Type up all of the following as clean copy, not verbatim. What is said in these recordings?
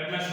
MS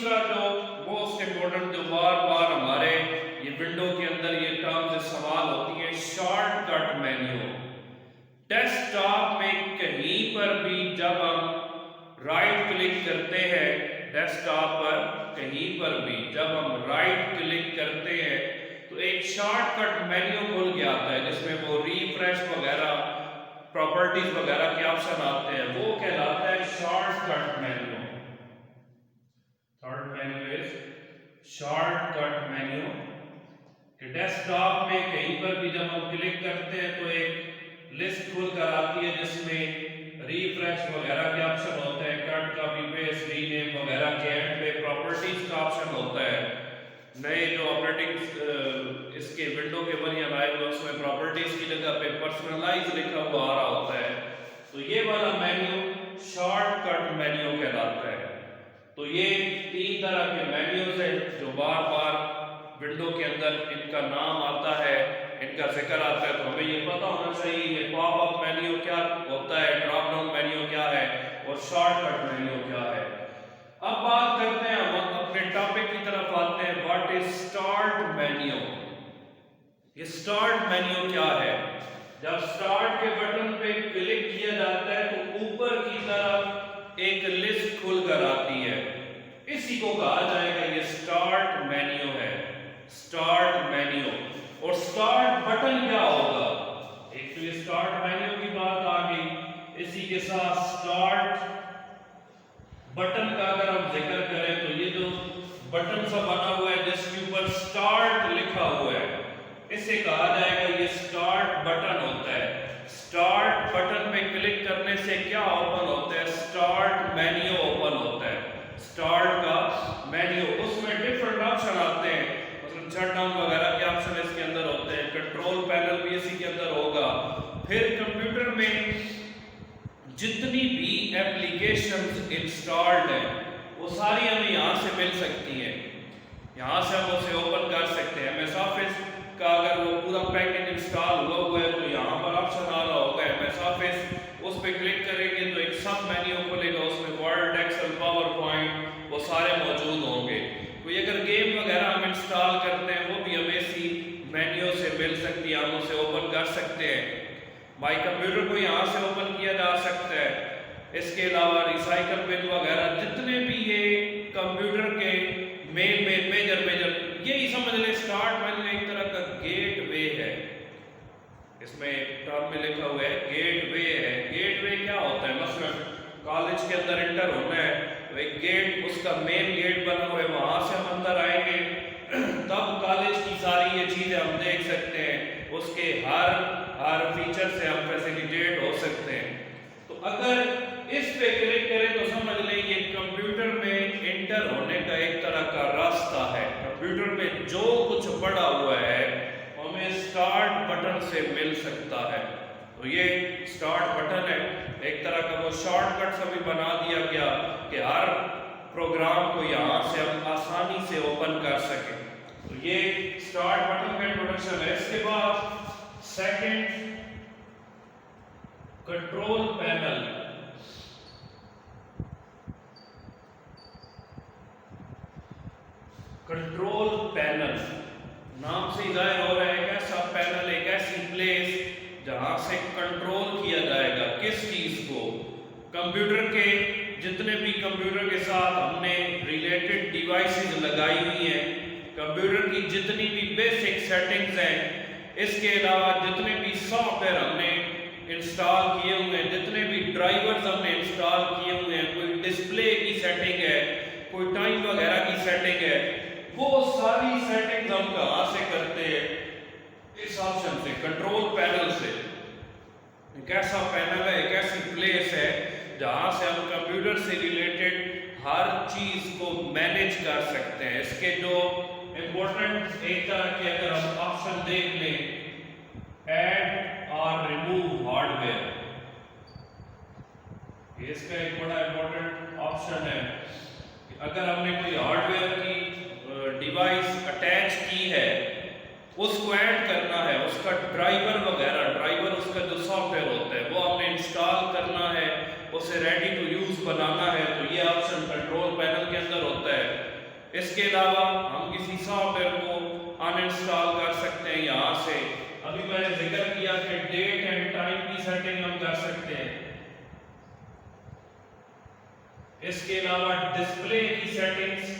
تیسرا جو most important جو بار بار ہمارے یہ ونڈو کے اندر یہ ٹرمز استعمال ہوتی ہیں، shortcut menu. Desktop میں کہیں پر بھی جب ہم رائٹ کلک کرتے ہیں، ڈیسک ٹاپ پر کہیں پر بھی جب ہم رائٹ کلک کرتے ہیں تو ایک شارٹ کٹ مینیو کھل کے آتا ہے جس میں وہ ریفریش وغیرہ پراپرٹیز وغیرہ کے آپشن آتے ہیں، وہ کہلاتا ہے shortcut menu. Third menu is shortcut menu کہ ڈیسک ٹاپ میں کہیں پر بھی جب ہم کلک کرتے ہیں تو ایک لسٹ کھل کر آتی ہے جس میں ریفریش وغیرہ کے آپشن ہوتے ہیں، کٹ کاپی پیسٹ ری نیم وغیرہ کے اینڈ پہ پراپرٹیز کا آپشن ہوتا ہے۔ نئے جو آپریٹنگ اس کے ونڈو کے بنیاد آئے ہوئے اس میں پراپرٹیز کی جگہ پہ پرسنلائز لکھا ہوا آ رہا ہوتا ہے، تو یہ والا مینیو شارٹ کٹ مینیو کہلاتا ہے۔ تو یہ تین طرح کے مینیوز ہیں جو بار بار ونڈو کے اندر ان کا نام آتا ہے، ان کا ذکر آتا ہے، تو ہمیں یہ پتہ ہونا چاہیے یہ پاپ اپ مینیو کیا ہوتا ہے، ڈراپ ڈاؤن مینیو کیا ہے اور شارٹ کٹ مینیو کیا ہے۔ اب بات کرتے ہیں، ہم اپنے ٹاپک کی طرف آتے ہیں، واٹ از اسٹارٹ مینیو۔ یہ اسٹارٹ مینیو کیا ہے؟ جب اسٹارٹ کے بٹن پہ کلک کیا جاتا ہے تو اوپر کی طرف ایک لسٹ کھل کر آتی ہے، اسی کو کہا جائے گا یہ اسٹارٹ مینیو ہے، اسٹارٹ مینیو۔ اور اسٹارٹ بٹن کیا ہوگا؟ ایک تو یہ اسٹارٹ مینیو کی بات آ گئی، اسی کے ساتھ اسٹارٹ بٹن کا اگر ہم ذکر کریں تو یہ جو بٹن سا بنا ہوا ہے جس کے اوپر اسٹارٹ لکھا ہوا ہے، اسے کہا جائے گا یہ اسٹارٹ بٹن ہوتا ہے۔ اسٹارٹ بٹن پہ کلک کرنے سے کیا اوپن ہوتا ہے؟ اسٹارٹ مینیو اوپن ہوتا ہے، اسٹارٹ کا مینیو۔ اس میں ڈیفرنٹ آپشن آتے ہیں، مثلا شٹ ڈاؤن وغیرہ کے آپشن اس کے اندر ہوتے ہیں، کنٹرول پینل بھی اسی کے اندر ہوگا۔ پھر کمپیوٹر میں جتنی بھی ایپلیکیشنز انسٹالڈ ہیں وہ ساری ہمیں یہاں سے مل سکتی ہیں، یہاں سے ہم اسے اوپن کر سکتے ہیں۔ ایم ایس آفس کا اگر وہ پورا پیکج انسٹال ہوا ہے تو یہاں پر آپشن آ رہا ہوگا ایم ایس آفس، اس پہ کلک کریں گے تو ایک سب مینیو کھلے گا، اس میں ورڈ، ایکسل، پاور پوائنٹ وہ سارے موجود ہوں گے۔ کوئی اگر گیم وغیرہ ہم انسٹال کرتے ہیں وہ بھی ہمیں اسی مینیو سے مل سکتی ہے، ہم اسے اوپن کر سکتے ہیں۔ مائی کمپیوٹر کو یہاں سے اوپن کیا جا سکتا ہے۔ اس کے علاوہ ریسائیکل بن وغیرہ جتنے بھی یہ کمپیوٹر کے میجر یہی سمجھ لیں اسٹارٹ مینیو ایک طرح کا گیٹ وے ہے، اس میں ٹرم میں لکھا ہوا ہے گیٹ وے ہے۔ گیٹ وے کیا ہوتا ہے؟ مثلا کالج کے اندر انٹر ہونا ہے تو ایک گیٹ، اس کا مین گیٹ بنا ہوا ہے، وہاں سے ہم اندر آئیں گے تب کالج کی ساری یہ چیزیں ہم دیکھ سکتے ہیں، اس کے ہر فیچر سے ہم فیسیلیٹیٹ ہو سکتے ہیں۔ تو اگر اس پہ کلک کریں تو سمجھ لیں یہ کمپیوٹر میں انٹر ہونے کا ایک طرح کا راستہ ہے، کمپیوٹر میں جو کچھ پڑا ہوا ہے ہمیں اسٹارٹ بٹن سے مل سکتا ہے۔ تو یہ اسٹارٹ بٹن ہے، ایک طرح کا وہ شارٹ کٹ سا بھی بنا دیا گیا کہ ہر پروگرام کو یہاں سے ہم آسانی سے اوپن کر سکیں۔ تو یہ اسٹارٹ بٹن کا انٹروڈکشن ہے۔ اس کے بعد second control panel. Control panel نام سے ظاہر ہو رہا ہے ایک ایسا پینل، ایک ایسی پلیس جہاں سے کنٹرول کیا جائے گا کس چیز کو؟ کمپیوٹر کے جتنے بھی کمپیوٹر کے ساتھ ہم نے ریلیٹڈ ڈیوائسز لگائی ہوئی ہیں، کمپیوٹر کی جتنی بھی بیسک سیٹنگز ہیں، اس کے علاوہ جتنے بھی سافٹ ویئر ہم نے انسٹال کیے ہوئے ہیں، جتنے بھی ڈرائیورز ہم نے انسٹال کیے ہوئے ہیں، کوئی ڈسپلے کی سیٹنگ ہے، کوئی ٹائم وغیرہ کی سیٹنگ ہے، وہ ساری سیٹنگز ہم کہاں سے کرتے ہیں؟ اس آپشن سے، کنٹرول پینل سے۔ ایک ایسا پینل ہے، ایک ایسی پلیس ہے جہاں سے ہم کمپیوٹر سے ریلیٹڈ ہر چیز کو مینیج کر سکتے ہیں۔ اس کے جو امپورٹنٹ ایک طرح کے اگر ہم آپشن دیکھ لیں، ایڈ اور ریموو ہارڈ ویئر، یہ اس کا ایک بڑا امپورٹنٹ آپشن ہے۔ اگر ہم نے کوئی ہارڈ ویئر کی ڈیوائس اٹیچ کی ہے، اس کو ایڈ کرنا ہے، اس کا ڈرائیور وغیرہ، ڈرائیور اس کا جو سافٹ ویئر ہوتا ہے وہ ہم نے انسٹال کرنا ہے، اسے ریڈی ٹو یوز بنانا ہے، تو یہ آپشن کنٹرول پینل کے اندر ہوتا ہے۔ اس کے علاوہ ہم کسی سافٹ ویئر کو ان انسٹال کر سکتے ہیں یہاں سے. ابھی میں نے ذکر کیا کہ ڈیٹ اینڈ ٹائم کی سیٹنگ ہم کر سکتے ہیں. اس کے علاوہ ڈسپلے کی سیٹنگز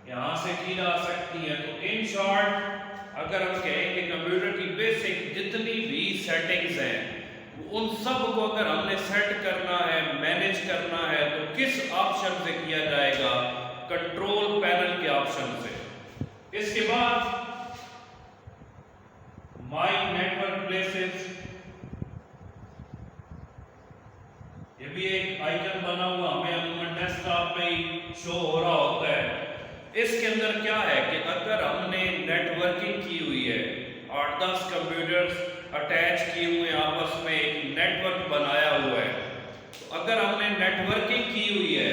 یہاں سے کی جا سکتی ہیں. تو ان شارٹ اگر ہم کہیں کہ کمپیوٹر کی بیسک جتنی بھی سیٹنگز ہیں ان سب کو اگر ہم نے سیٹ کرنا ہے، مینیج کرنا ہے، تو کس آپشن سے کیا جائے گا؟ کنٹرول پینل کے آپشن سے. اس کے بعد مائی نیٹورک پلیسز، یہ بھی ایک آئیکن بنا ہوا ہمیں عموماً ڈیسک ٹاپ پہ ہی شو ہو رہا ہوتا ہے. اس کے اندر کیا ہے کہ اگر ہم نے نیٹ ورکنگ کی ہوئی ہے، 8-10 کمپیوٹرز اٹیچ کیے ہوئے ہیں، آپس میں ایک نیٹ ورک بنایا ہوا ہے، تو اگر ہم نے نیٹ ورکنگ کی ہوئی ہے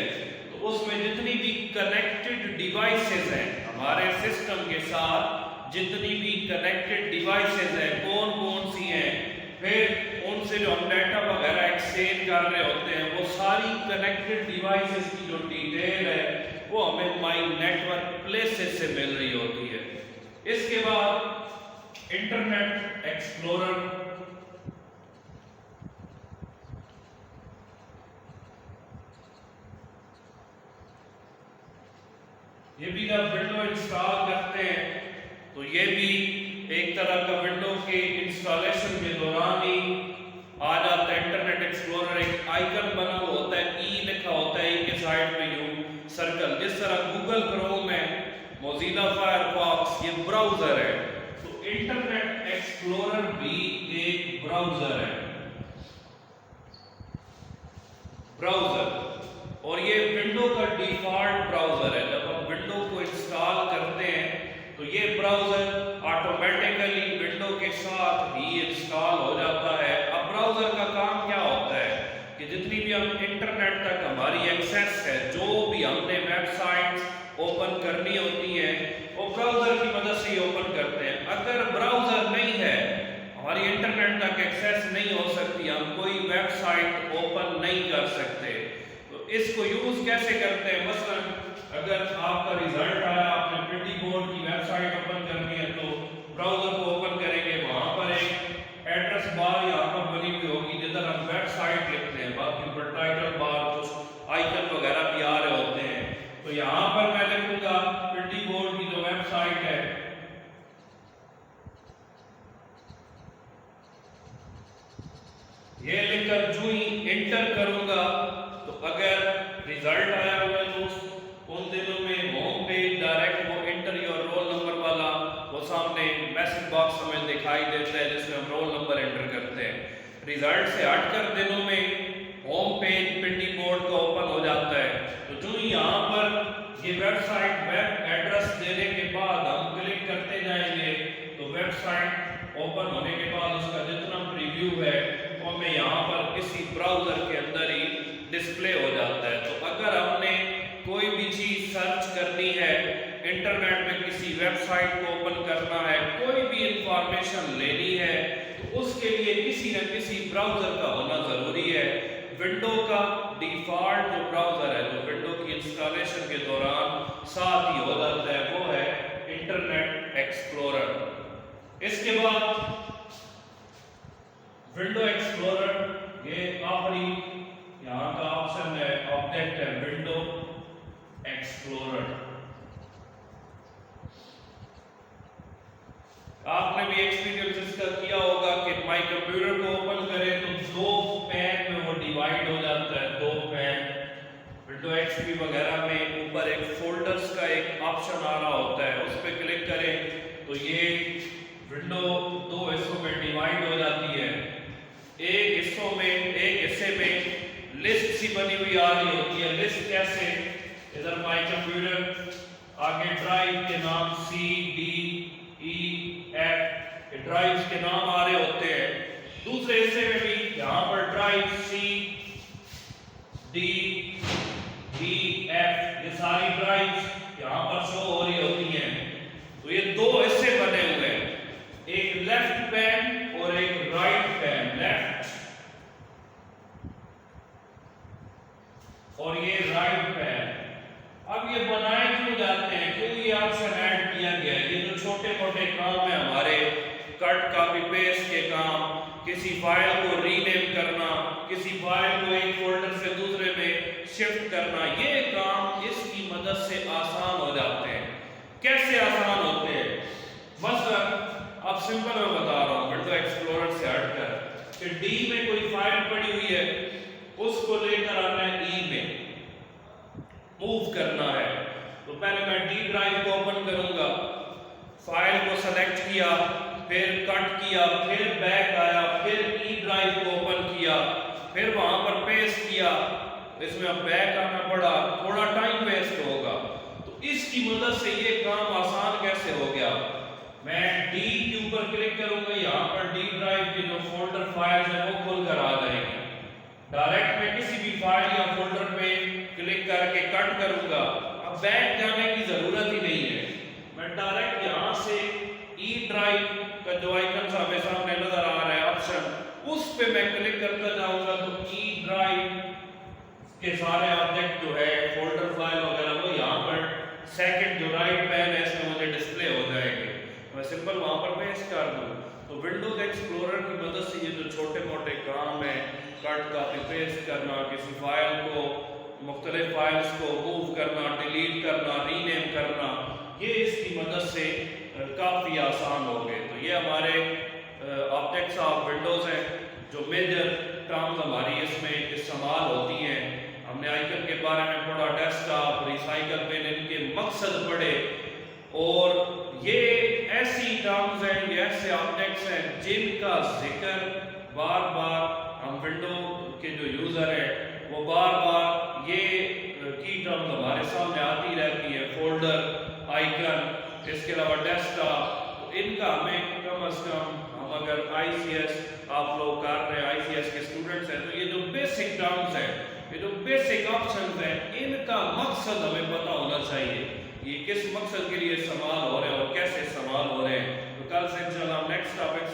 تو اس میں جتنی بھی کنیکٹڈ ڈیوائسز ہیں ہمارے سسٹم کے ساتھ، جتنی بھی کنیکٹڈ ڈیوائسز ہیں کون کون سی ہیں، پھر ان سے جو ہم ڈیٹا وغیرہ ایکسچینج کر رہے ہوتے ہیں، وہ ساری کنیکٹڈ ڈیوائسز کی جو ڈیٹیل ہے وہ ہمیں مائی نیٹورک پلیسز سے مل رہی ہوتی ہے. اس کے بعد انٹرنیٹ ایکسپلورر، یہ بھی جب ونڈو انسٹال کرتے ہیں تو یہ بھی ایک طرح کا ونڈو کے انسٹالیشن کے دوران ہی آ جاتا ہے. انٹرنیٹ ایکسپلورر ایک آئیکن بنا ہوا ہوتا ہے، ای لکھا ہوتا ہے، ای کے سائڈ پہ یوں سرکل، جس طرح گوگل کروم ہے، موزیلا فائر فاکس یہ براؤزر ہے، تو انٹرنیٹ ایکسپلورر بھی ایک براؤزر ہے. اور یہ ونڈو کا ڈیفالٹ براؤزر ہے. جب ہم ونڈو کو انسٹال کرتے ہیں تو یہ براؤزر آٹومیٹیکلی ونڈو کے ساتھ ہی انسٹال ہو جاتا ہے. اب براؤزر کا کام کیا ہوتا ہے کہ جتنی بھی ہم انٹرنیٹ تک ہماری ایکسیس ہے، جو بھی ہم نے ویب سائٹس اوپن کرنی ہوتی ہیں وہ براؤزر کی مدد سے ہی اوپن کرتے ہیں. اگر براؤزر نہیں ہے، ہماری انٹرنیٹ تک ایکسیس نہیں ہو سکتی، ہم کوئی ویب سائٹ اوپن نہیں کر سکتے. تو اس کو یوز کیسے کرتے ہیں؟ مثلا اگر آپ کا ریزلٹ آیا، آپ نے پریٹی بورڈ کی ویب سائٹ اوپن کرنی ہے تو براؤزر کو اوپن کریں گے، وہاں پر ایک ایڈریس بار یہاں پر بنی ہوئی ہوگی جدھر ہم ویب سائٹ لکھتے ہیں، باقی پر ٹائٹل بار کچھ آئیکن وغیرہ بھی آ رہے ہوتے ہیں. تو یہاں پر میں لکھوں گا پریٹی بورڈ کی جو ویب سائٹ ہے، یہ لکھ کر جو ہی انٹر کروں گا تو اگر ریزلٹ آیا ہوا ہے تو ان دنوں میں ہوم پیج ڈائریکٹ وہ انٹر یور رول نمبر والا وہ سامنے میسج باکس ہمیں دکھائی دیتا ہے جس میں ہم رول نمبر انٹر کرتے ہیں. ریزلٹ سے ہٹ کر دنوں میں ہوم پیج پریٹی بورڈ کا اوپن ہو جاتا ہے. تو جو ہی یہاں پر یہ ویب سائٹ ویب ایڈریس دینے کے بعد ہم کلک کرتے جائیں گے تو ویب سائٹ اوپن ہونے کے بعد اس کا جتنا پریویو ہے وہ ہمیں یہاں پر کسی براؤزر کے اندر ہی ڈسپلے ہو جاتا ہے. تو اگر ہم نے کوئی بھی چیز سرچ کرنی ہے، انٹرنیٹ میں کسی ویب سائٹ کو اوپن کرنا ہے، کوئی بھی انفارمیشن لینی ہے، تو اس کے لیے کسی نہ کسی براؤزر کا ہونا ضروری ہے. ونڈو کا ڈیفالٹ جو براؤزر ہے جو ونڈو کی انسٹالیشن کے دوران ساتھ ہی ہو جاتا ہے وہ ہے انٹرنیٹ ایکسپلورر. اس کے بعد ونڈو ایکسپلورر یہ آخری یہاں کا آپشن ہے، آبجیکٹ ہے ونڈو ایکسپلورر. آپ نے بھی ایکسپیرینس اس کا کیا ہوگا کہ مائی کمپیوٹر کو اوپن کریں تو دو پین میں وہ ڈیوائیڈ ہو جاتا ہے، دو پین. ونڈو ایکس پی وغیرہ میں اوپر ایک فولڈرز کا ایک آپشن آ رہا ہوتا ہے، اس پہ کلک کریں تو یہ ونڈو دو حصوں میں ڈیوائیڈ ہو جاتی ہے. ایک حصے میں لسٹ سی بنی ہوئی آ رہی ہوتی ہے. لسٹ کیسے؟ ادھر مائی کمپیوٹر، آگے ڈرائیو کے نام CDEF ڈرائیوز کے نام آ رہے ہوتے ہیں. دوسرے حصے میں بھی یہاں پر ڈرائیو CDEF یہ ساری ڈرائیوز یہاں پر شو ہو رہی ہوتی ہیں. تو یہ دو حصے بنے ہوئے ہیں، ایک لیفٹ پین اور ایک رائٹ پین. لیفٹ اور یہ رائٹ پین. اب یہ بنائے کیوں جاتے ہیں یہ آپشن ایڈ کیا گیا ہے. یہ جو چھوٹے موٹے کام ہیں ہمارے، کٹ کاپی پیسٹ کے کام، کسی فائل کو ری نیم کرنا، کسی فائل کو ایک فولڈر سے دوسرے میں شفٹ کرنا، یہ کام اس کی مدد سے آسان ہو جاتے ہیں. کیسے آسان ہوتے ہیں؟ مثلا اب سمپل میں بتا رہا ہوں ونڈو ایکسپلورر سے ہٹ کر کہ ڈی میں کوئی فائل پڑی ہوئی ہے، اس کو لے کر آنا ہے ای میں، موو کرنا ہے. تو پہلے میں ڈی ڈرائیو کو اوپن کروں گا، فائل کو سلیکٹ کیا، پھر کٹ کیا، پھر بیک آیا، پھر ای ڈرائیو کو اوپن کیا، پھر وہاں پر پیسٹ کیا. اس میں اب بیک آنا پڑا، تھوڑا ٹائم ویسٹ ہوگا. تو اس کی مدد سے یہ کام آسان کیسے ہو گیا؟ میں ڈی کے اوپر کلک کروں گا، یہاں پر ڈی ڈرائیو کے جو فولڈر فائلز ہیں وہ کھل کر آ جائیں گے. ڈائریکٹ میں کسی بھی فائل یا فولڈر پہ کلک کر کے کٹ کروں گا، اب بیک جانے کی ضرورت ہی نہیں ہے. میں ڈائریکٹ یہاں سے ای ڈرائیو کا جو آئیکن ہمیں سامنے نظر آ رہا ہے آپشن، اس پہ میں کلک کرتا جاؤں گا تو ای ڈرائیو کے سارے آبجیکٹ جو ہے فولڈر فائل وغیرہ وہ یہاں پر سیکنڈ جو رائٹ پین ہے اس میں مجھے ڈسپلے ہو جائیں گے. میں سمپل وہاں پر پیسٹ کر دوں. تو ونڈوز ایکسپلورر کی مدد سے یہ جو چھوٹے موٹے کام ہیں، کٹ کاپی پیسٹ کرنا، کسی فائل کو، مختلف فائلز کو موو کرنا، ڈیلیٹ کرنا، ری نیم کرنا، یہ اس کی مدد سے کافی آسان ہو گئے. تو یہ ہمارے آبجیکٹس آف ونڈوز ہیں جو میجر ٹرمز ہماری اس میں استعمال ہوتی ہیں. ہم نے آئیکن کے بارے میں پڑھا، ڈیسک ٹاپ، ریسائکل پن، ان کے مقصد پڑھے، اور یہ ایسی ٹرمز ہیں، یہ ایسے آبجیکٹس ہیں جن کا ذکر بار بار ہم ونڈو کے جو یوزر ہیں وہ بار بار یہ کی ٹرمز ہمارے سامنے آتی رہتی ہیں. فولڈر، آئیکن، اس کے علاوہ ڈیسک ٹاپ، تو ان کا ہمیں کم از کم، ہم اگر آئی سی ایس آپ لوگ کر رہے ہیں، آئی سی ایس کے اسٹوڈنٹس ہیں، تو یہ جو بیسک ٹرمز ہیں، یہ جو بیسک آپشنز ہیں، ان کا مقصد ہمیں پتہ ہونا چاہیے. یہ کس مقصد کے لیے استعمال ہو رہے ہیں اور کیسے استعمال ہو رہے ہیں. تو کل سے انشاءاللہ ہم نیکسٹ ٹاپک